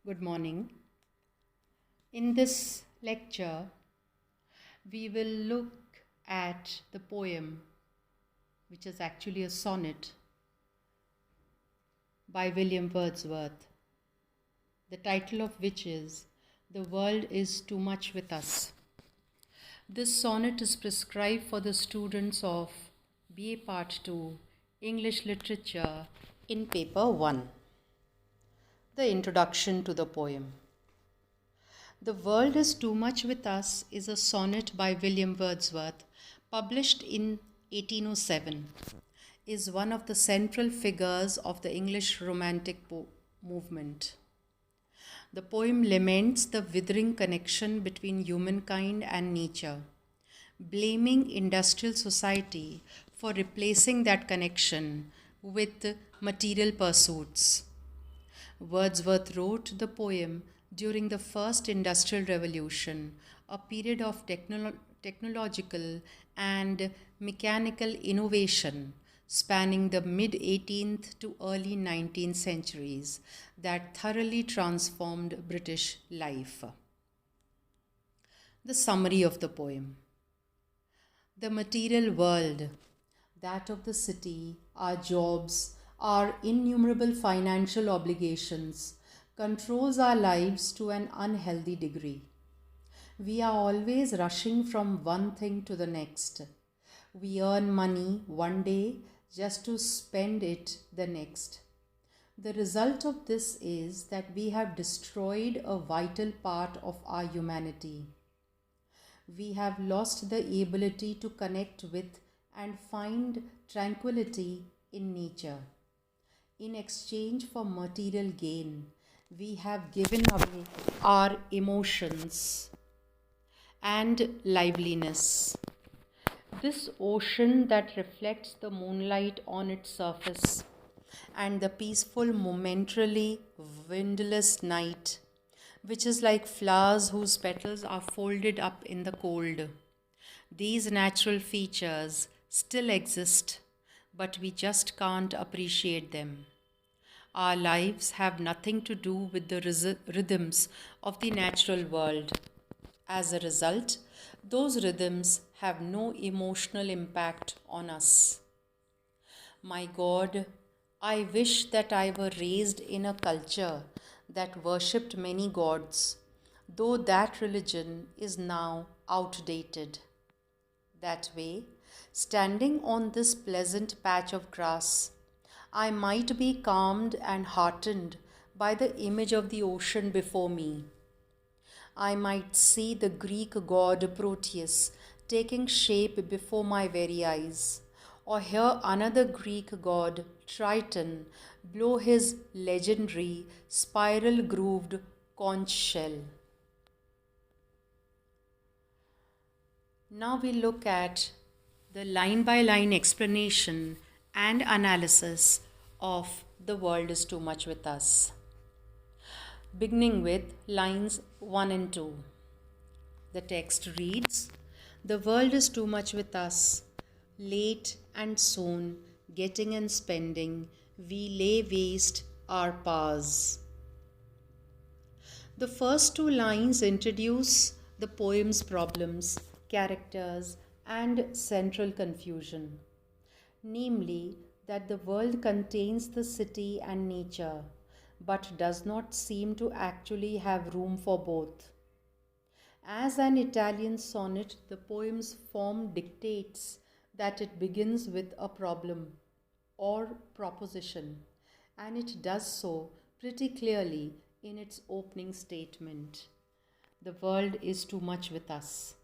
Good morning. In this lecture, we will look at the poem, which is actually a sonnet by William Wordsworth, the title of which is "The World is Too Much with Us." This sonnet is prescribed for the students of BA Part 2 English Literature in Paper 1. The introduction to the poem. The World is Too Much with Us is a sonnet by William Wordsworth, published in 1807, is one of the central figures of the English Romantic movement. The poem laments the withering connection between humankind and nature, blaming industrial society for replacing that connection with material pursuits. Wordsworth wrote the poem during the first industrial revolution, a period of technological and mechanical innovation spanning the mid 18th to early 19th centuries that thoroughly transformed British life. The summary of the poem. The material world, that of the city, our jobs, our innumerable financial obligations, controls our lives to an unhealthy degree. We are always rushing from one thing to the next. We earn money one day just to spend it the next. The result of this is that we have destroyed a vital part of our humanity. We have lost the ability to connect with and find tranquility in nature. In exchange for material gain, we have given away our emotions and liveliness. This ocean that reflects the moonlight on its surface and the peaceful, momentarily windless night, which is like flowers whose petals are folded up in the cold. These natural features still exist, but we just can't appreciate them. Our lives have nothing to do with the rhythms of the natural world. As a result, those rhythms have no emotional impact on us. My God, I wish that I were raised in a culture that worshipped many gods, though that religion is now outdated. That way, standing on this pleasant patch of grass, I might be calmed and heartened by the image of the ocean before me. I might see the Greek god Proteus taking shape before my very eyes, or hear another Greek god, Triton, blow his legendary spiral grooved conch shell. Now we look at the line by line explanation and analysis of The World is Too Much with Us. Beginning with lines 1 and 2. The text reads, "The world is too much with us. Late and soon, getting and spending, we lay waste our powers." The first two lines introduce the poem's problems, characters, and central confusion, namely that the world contains the city and nature, but does not seem to actually have room for both. As an Italian sonnet, the poem's form dictates that it begins with a problem or proposition, and it does so pretty clearly in its opening statement. The world is too much with us.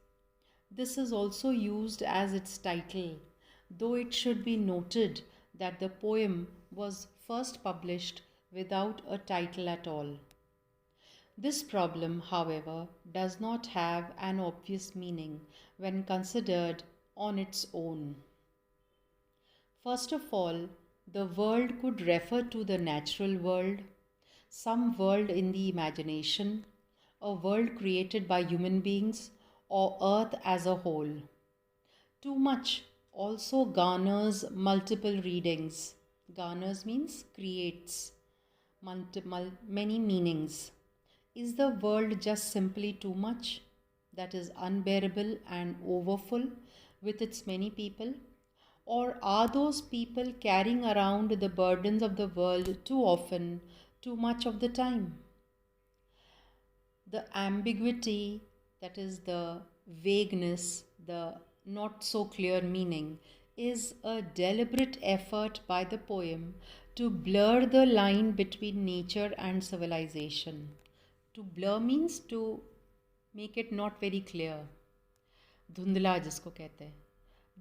This is also used as its title, though it should be noted that the poem was first published without a title at all. This problem, however, does not have an obvious meaning when considered on its own. First of all, the world could refer to the natural world, some world in the imagination, a world created by human beings, or earth as a whole. Too much also garners multiple readings. Garners means creates many meanings. Is the world just simply too much, that is unbearable and overfull with its many people? Or are those people carrying around the burdens of the world too often, too much of the time? The ambiguity, that is the vagueness, the not so clear meaning, is a deliberate effort by the poem to blur the line between nature and civilization. To blur means to make it not very clear. धुंधला जिसको कहते हैं.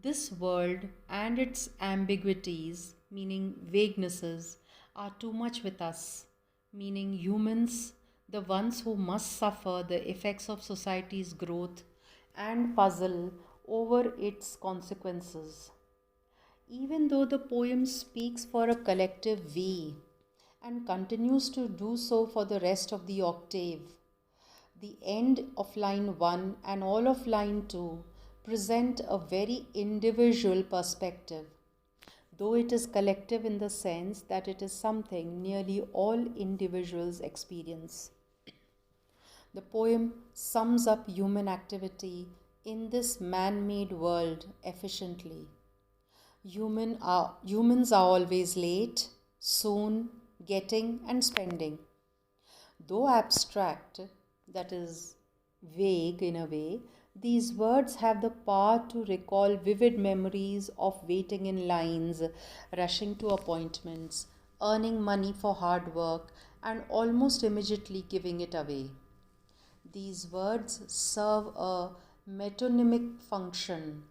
This world and its ambiguities, meaning vaguenesses, are too much with us, meaning humans, the ones who must suffer the effects of society's growth and puzzle over its consequences. Even though the poem speaks for a collective we and continues to do so for the rest of the octave, the end of line 1 and all of line 2 present a very individual perspective, though it is collective in the sense that it is something nearly all individuals experience. The poem sums up human activity in this man made world efficiently. Humans are always late, soon, getting, and spending. Though abstract, that is vague in a way, these words have the power to recall vivid memories of waiting in lines, rushing to appointments, earning money for hard work, and almost immediately giving it away. These words serve a metonymic function,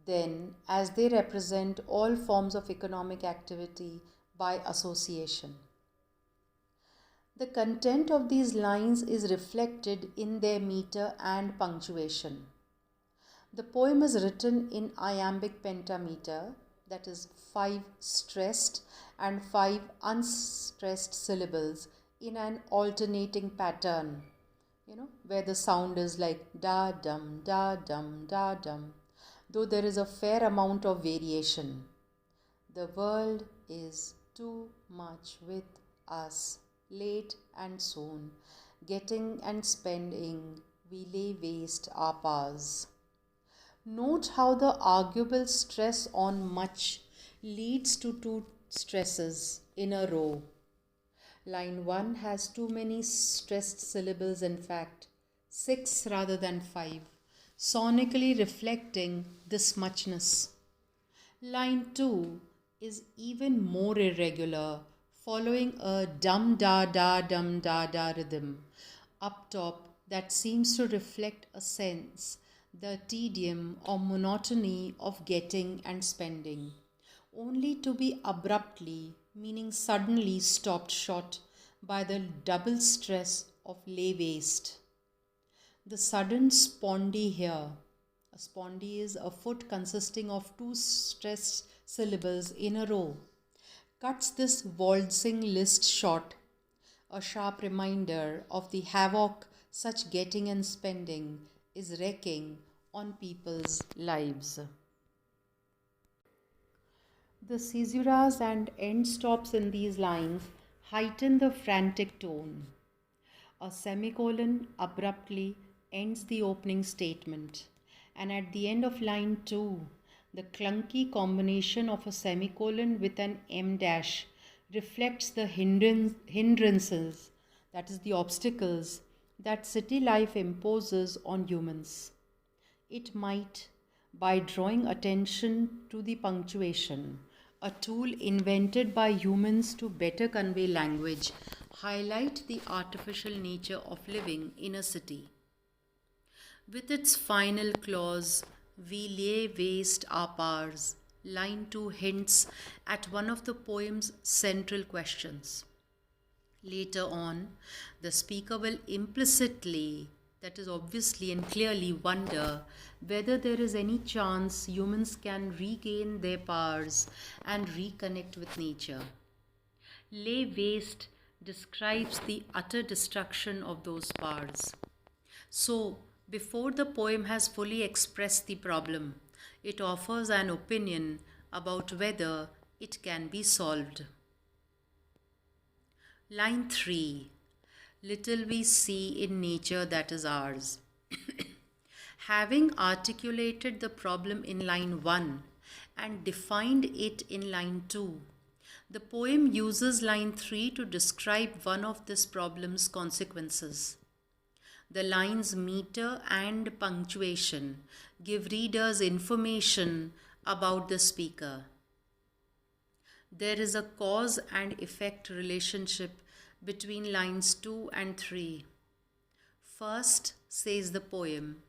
then, as they represent all forms of economic activity by association. The content of these lines is reflected in their meter and punctuation. The poem is written in iambic pentameter, that is 5 stressed and 5 unstressed syllables in an alternating pattern, where the sound is like da dum, da dum, though there is a fair amount of variation. The world is too much with us. Late and soon, getting and spending, we lay waste our powers. Note how the arguable stress on much leads to 2 stresses in a row. Line 1 has too many stressed syllables, in fact, 6 rather than 5, sonically reflecting this muchness. Line 2 is even more irregular, following a dum da da dum da da rhythm up top that seems to reflect a sense, the tedium or monotony of getting and spending, only to be abruptly, meaning suddenly, stopped short by the double stress of lay waste. The sudden spondy here. A spondy is a foot consisting of 2 stressed syllables in a row, cuts this waltzing list short, a sharp reminder of the havoc such getting and spending is wreaking on people's lives. The caesuras and end stops in these lines heighten the frantic tone. A semicolon abruptly ends the opening statement, and at the end of line 2, the clunky combination of a semicolon with an M dash reflects the hindrances, that is, the obstacles that city life imposes on humans. It might, by drawing attention to the punctuation, a tool invented by humans to better convey language, highlight the artificial nature of living in a city. With its final clause, we lay waste our powers, line 2 hints at one of the poem's central questions. Later on, the speaker will implicitly, that is obviously and clearly, wonder whether there is any chance humans can regain their powers and reconnect with nature. Lay waste describes the utter destruction of those powers. So, before the poem has fully expressed the problem, it offers an opinion about whether it can be solved. Line 3. Little we see in nature that is ours. Having articulated the problem in line 1 and defined it in line 2, the poem uses line 3 to describe one of this problem's consequences. The lines meter and punctuation give readers information about the speaker. There is a cause and effect relationship between lines 2 and 3. First, says the poem,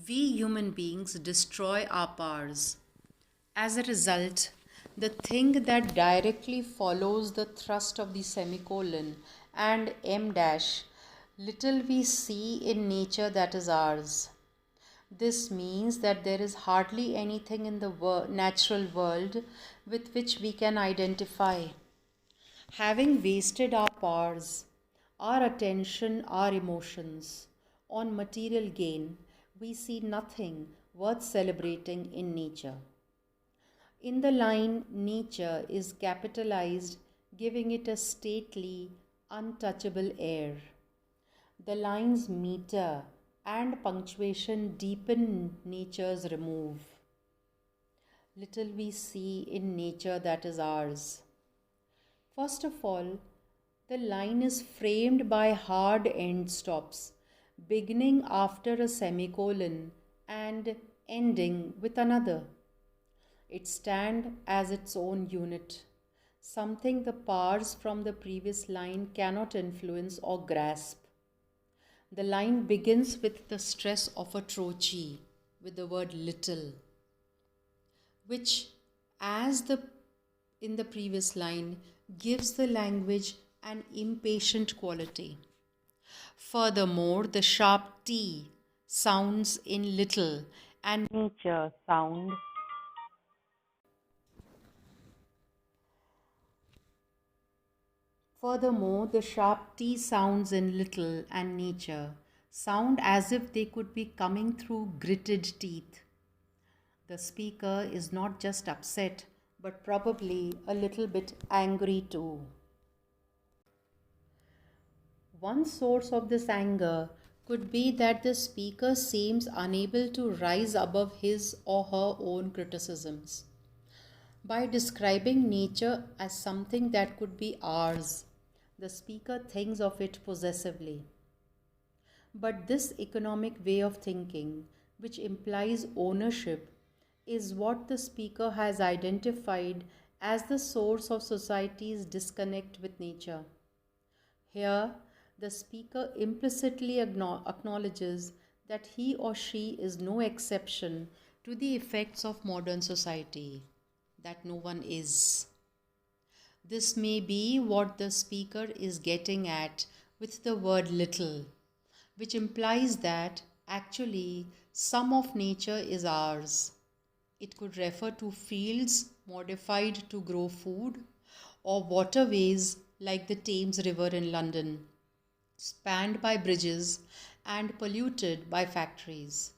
we human beings destroy our powers. As a result, the thing that directly follows the thrust of the semicolon and em dash, little we see in nature that is ours. This means that there is hardly anything in the natural world with which we can identify. Having wasted our powers, our attention, our emotions on material gain, we see nothing worth celebrating in nature. In the line, nature is capitalized, giving it a stately, untouchable air. The lines meter and punctuation deepen nature's remove. Little we see in nature that is ours. First of all, the line is framed by hard end stops, beginning after a semicolon and ending with another. It stands as its own unit, something the powers from the previous line cannot influence or grasp. The line begins with the stress of a trochee, with the word little, which, as in the previous line, gives the language an impatient quality. Furthermore, the sharp T sounds in little and nature sound. Furthermore, the sharp T sounds in little and nature sound as if they could be coming through gritted teeth. The speaker is not just upset, but probably a little bit angry too. One source of this anger could be that the speaker seems unable to rise above his or her own criticisms. By describing nature as something that could be ours, the speaker thinks of it possessively. But this economic way of thinking, which implies ownership, is what the speaker has identified as the source of society's disconnect with nature. Here, the speaker implicitly acknowledges that he or she is no exception to the effects of modern society, that no one is. This may be what the speaker is getting at with the word little, which implies that actually some of nature is ours. It could refer to fields modified to grow food or waterways like the Thames River in London, spanned by bridges and polluted by factories.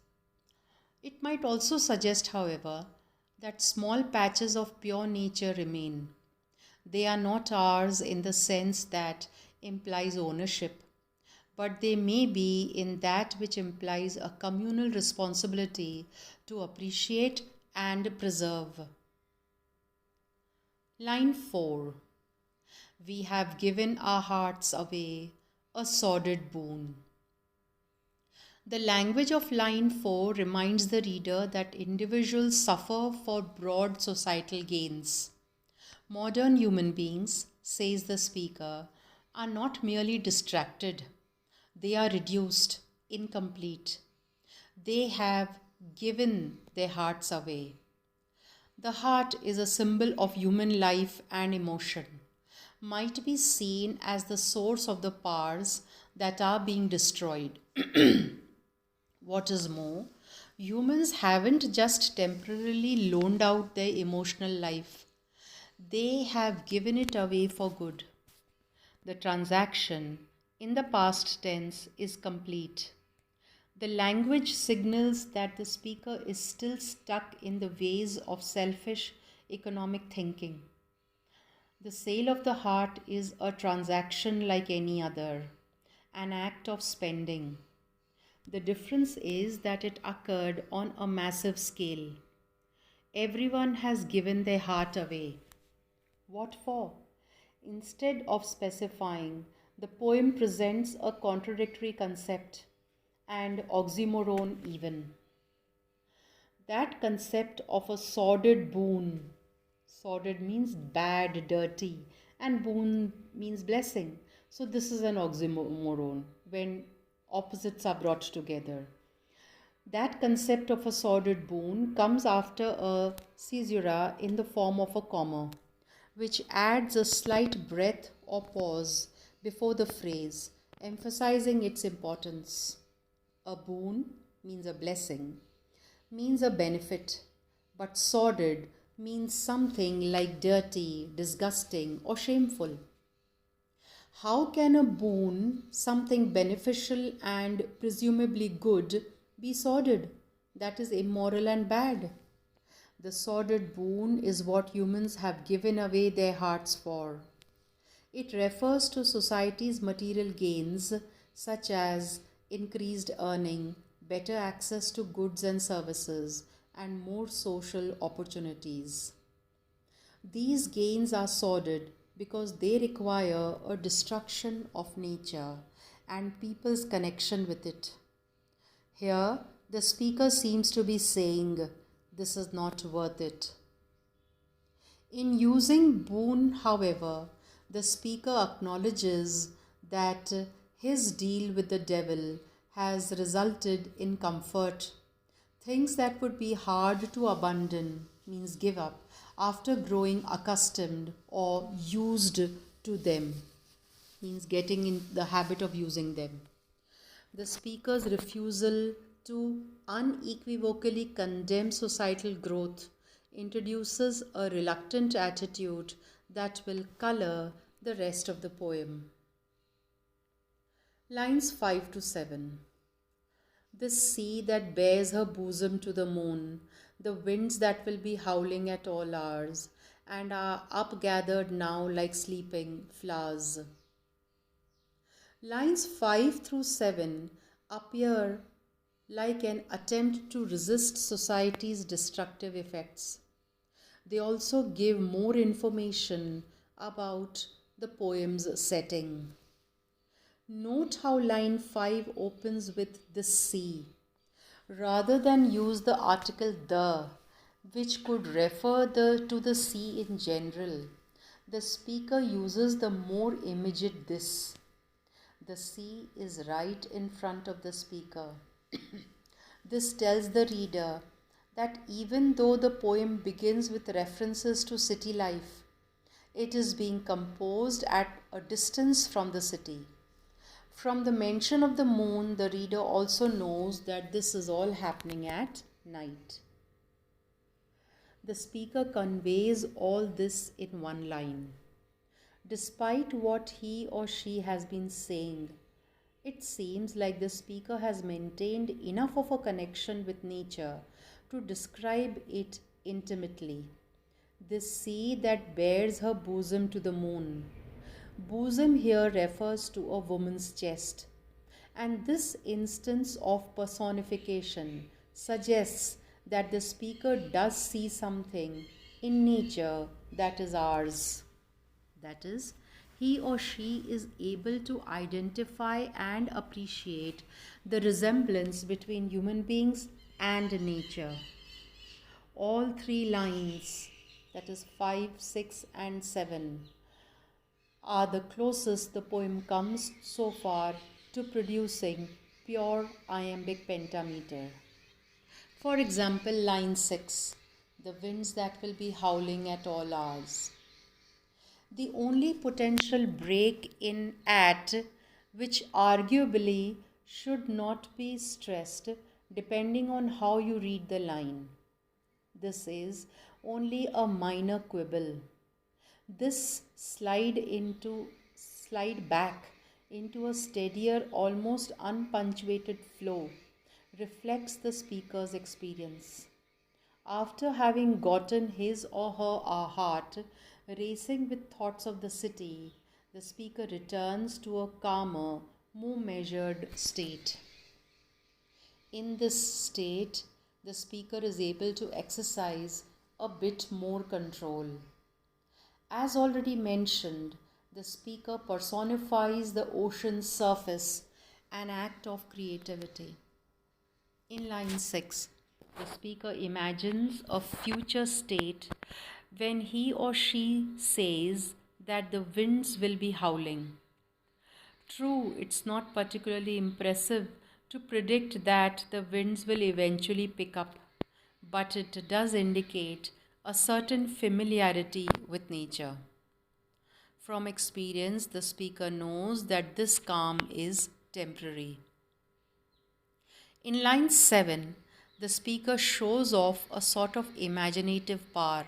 It might also suggest, however, that small patches of pure nature remain. They are not ours in the sense that implies ownership, but they may be in that which implies a communal responsibility to appreciate and preserve. Line 4. We have given our hearts away, a sordid boon. The language of line 4 reminds the reader that individuals suffer for broad societal gains. Modern human beings, says the speaker, are not merely distracted. They are reduced, incomplete. They have given their hearts away. The heart is a symbol of human life and emotion, might be seen as the source of the powers that are being destroyed. What is more, humans haven't just temporarily loaned out their emotional life, they have given it away for good. The transaction, in the past tense, is complete. The language signals that the speaker is still stuck in the ways of selfish economic thinking. The sale of the heart is a transaction like any other, an act of spending. The difference is that it occurred on a massive scale. Everyone has given their heart away. What for? Instead of specifying, the poem presents a contradictory concept and oxymoron even. That concept of a sordid boon. Sordid means bad, dirty, and boon means blessing. So, this is an oxymoron when opposites are brought together. That concept of a sordid boon comes after a caesura in the form of a comma, which adds a slight breath or pause before the phrase, emphasizing its importance. A boon means a blessing, means a benefit, but sordid means something like dirty, disgusting, or shameful. How can a boon, something beneficial and presumably good, be sordid? That is immoral and bad. The sordid boon is what humans have given away their hearts for. It refers to society's material gains, such as increased earning, better access to goods and services, and more social opportunities. These gains are sordid because they require a destruction of nature and people's connection with it. Here, the speaker seems to be saying, this is not worth it. In using boon, however, the speaker acknowledges that his deal with the devil has resulted in comfort. Things that would be hard to abandon, means give up, after growing accustomed or used to them, means getting in the habit of using them. The speaker's refusal to unequivocally condemn societal growth introduces a reluctant attitude that will color the rest of the poem. Lines 5 to 7. The sea that bears her bosom to the moon, the winds that will be howling at all hours, and are upgathered now like sleeping flowers. Lines 5 through 7 appear like an attempt to resist society's destructive effects. They also give more information about the poem's setting. Note how line 5 opens with the sea, rather than use the article the, which could refer to the sea in general. The speaker uses the more immediate this. The sea is right in front of the speaker. This tells the reader that even though the poem begins with references to city life, it is being composed at a distance from the city. From the mention of the moon, the reader also knows that this is all happening at night. The speaker conveys all this in one line. Despite what he or she has been saying, it seems like the speaker has maintained enough of a connection with nature to describe it intimately. This sea that bears her bosom to the moon. Bosom here refers to a woman's chest, and this instance of personification suggests that the speaker does see something in nature that is ours. That is, he or she is able to identify and appreciate the resemblance between human beings and nature. All three lines, that is 5, 6, and 7, are the closest the poem comes so far to producing pure iambic pentameter. For example, line 6, the winds that will be howling at all hours. The only potential break in at, which arguably should not be stressed depending on how you read the line. This is only a minor quibble. This slide back into a steadier, almost unpunctuated flow reflects the speaker's experience. After having gotten his or her heart racing with thoughts of the city, the speaker returns to a calmer, more measured state. In this state, the speaker is able to exercise a bit more control. As already mentioned, the speaker personifies the ocean's surface, an act of creativity. In line 6, the speaker imagines a future state when he or she says that the winds will be howling. True, it's not particularly impressive to predict that the winds will eventually pick up, but it does indicate a certain familiarity with nature. From experience, the speaker knows that this calm is temporary. In line 7, the speaker shows off a sort of imaginative power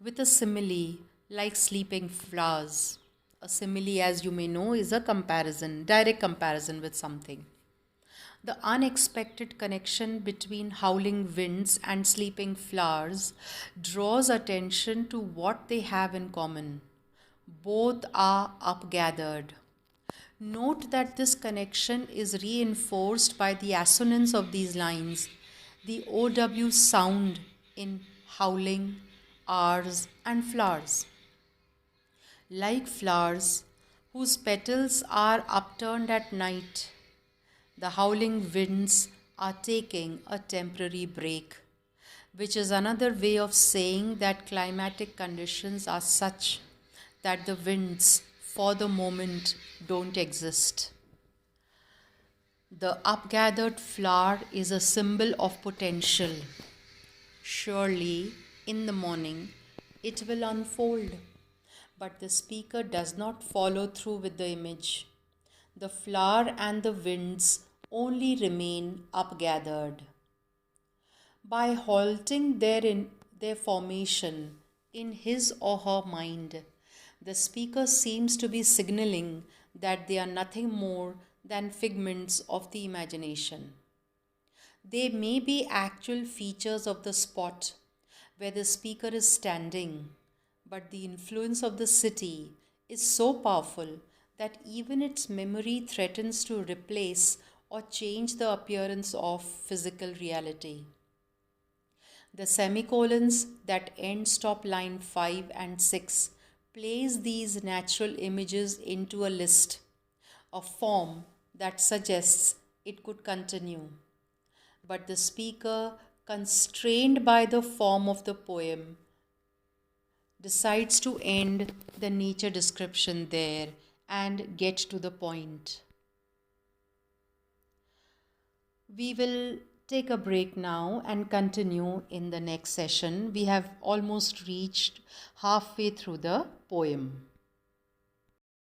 with a simile like sleeping flowers. A simile, as you may know, is a comparison, direct comparison with something. The unexpected connection between howling winds and sleeping flowers draws attention to what they have in common. Both are upgathered. Note that this connection is reinforced by the assonance of these lines, the OW sound in howling, R's, and flowers. Like flowers whose petals are upturned at night, the howling winds are taking a temporary break, which is another way of saying that climatic conditions are such that the winds, for the moment, don't exist. The upgathered flower is a symbol of potential. Surely, in the morning, it will unfold. But the speaker does not follow through with the image. The flower and the winds only remain upgathered. By halting their formation in his or her mind, the speaker seems to be signaling that they are nothing more than figments of the imagination. They may be actual features of the spot where the speaker is standing, but the influence of the city is so powerful that even its memory threatens to replace or change the appearance of physical reality. The semicolons that end stop line 5 and 6 place these natural images into a list, a form that suggests it could continue. But the speaker, constrained by the form of the poem, decides to end the nature description there and get to the point. We will take a break now and continue in the next session. We have almost reached halfway through the poem.